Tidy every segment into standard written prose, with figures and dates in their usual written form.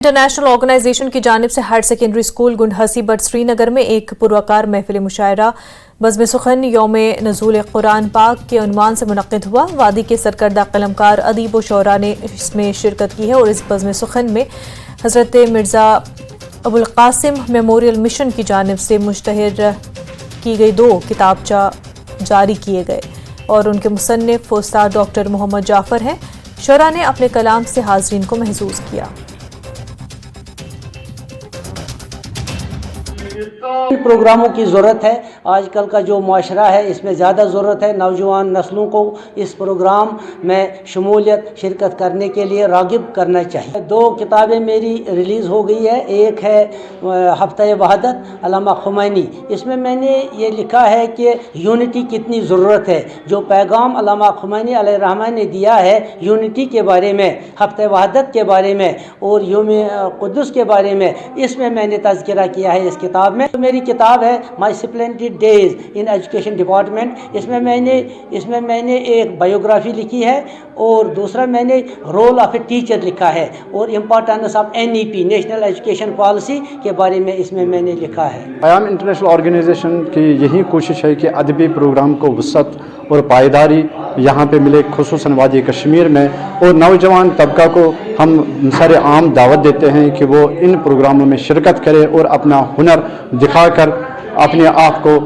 International organization کی جانب سے ہائر سیکنڈری اسکول گنڈھسی بٹ سری نگر میں ایک پروقار محفل مشاعرہ بزم سخن یوم نزول قرآن پاک کے عنوان سے منعقد ہوا۔ وادی کے سرکردہ قلمکار ادیب و شعراء نے اس میں شرکت کی ہے اور اس بزم سخن میں حضرت مرزا ابوالقاسم میموریل مشن کی جانب سے مشتہر کی گئی 2 کتابچہ جاری کیے گئے اور ان کے مصنف استاد ڈاکٹر محمد جعفر ہیں۔ شعراء نے اپنے کلام سے حاضرین کو محظوظ کیا۔ پروگراموں کی ضرورت ہے، آج کل کا جو معاشرہ ہے اس میں زیادہ ضرورت ہے، نوجوان نسلوں کو اس پروگرام میں شمولیت شرکت کرنے کے لیے راغب کرنا چاہیے۔ 2 کتابیں میری ریلیز ہو گئی ہے، ایک ہے ہفتہ وحدت علامہ خمینی، اس میں میں نے یہ لکھا ہے کہ یونٹی کتنی ضرورت ہے، جو پیغام علامہ خمینی علیہ الرحمہ نے دیا ہے یونٹی کے بارے میں، ہفتہ وحدت کے بارے میں اور یوم قدس کے بارے میں، اس میں میں نے تذکرہ کیا ہے اس کتاب میں۔ میری کتاب ہے مائی سپلینڈڈ ڈیز ان ایجوکیشن ڈپارٹمنٹ، اس میں میں نے ایک بایوگرافی لکھی ہے اور دوسرا میں نے رول آف اے ٹیچر لکھا ہے اور importance of NEP national education policy کے بارے میں اس میں نے لکھا ہے۔ قیام انٹرنیشنل آرگنائزیشن کی یہی کوشش ہے کہ ادبی پروگرام کو وسعت اور پائیداری یہاں پہ ملے، خصوصاً وادی کشمیر میں، اور نوجوان طبقہ کو ہم سر عام دعوت دیتے ہیں کہ وہ ان پروگراموں میں شرکت کرے اور اپنا ہنر دکھا کر اپنے آپ کو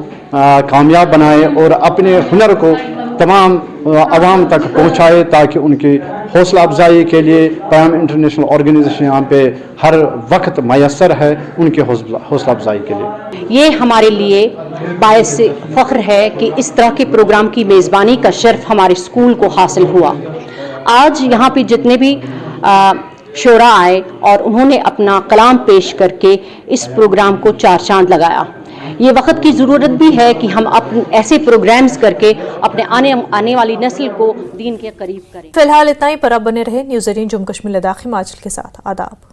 کامیاب بنائے اور اپنے ہنر کو تمام عوام تک پہنچائے، تاکہ ان کی حوصلہ افزائی کے لیے قیام انٹرنیشنل آرگنائزیشن یہاں پہ ہر وقت میسر ہے ان کی حوصلہ افزائی کے لیے۔ یہ ہمارے لیے باعث فخر ہے کہ اس طرح کے پروگرام کی میزبانی کا شرف ہمارے اسکول کو حاصل ہوا۔ آج یہاں پہ جتنے بھی شعراء آئے اور انہوں نے اپنا کلام پیش کر کے اس پروگرام کو 4 چاند لگایا۔ یہ وقت کی ضرورت بھی ہے کہ ہم ایسے پروگرامز کر کے اپنے آنے والی نسل کو دین کے قریب کریں۔ فی الحال اتنا ہی، پر اب بنے رہے نیوز 18 جموں کشمیر لداخی ماجل کے ساتھ۔ آداب۔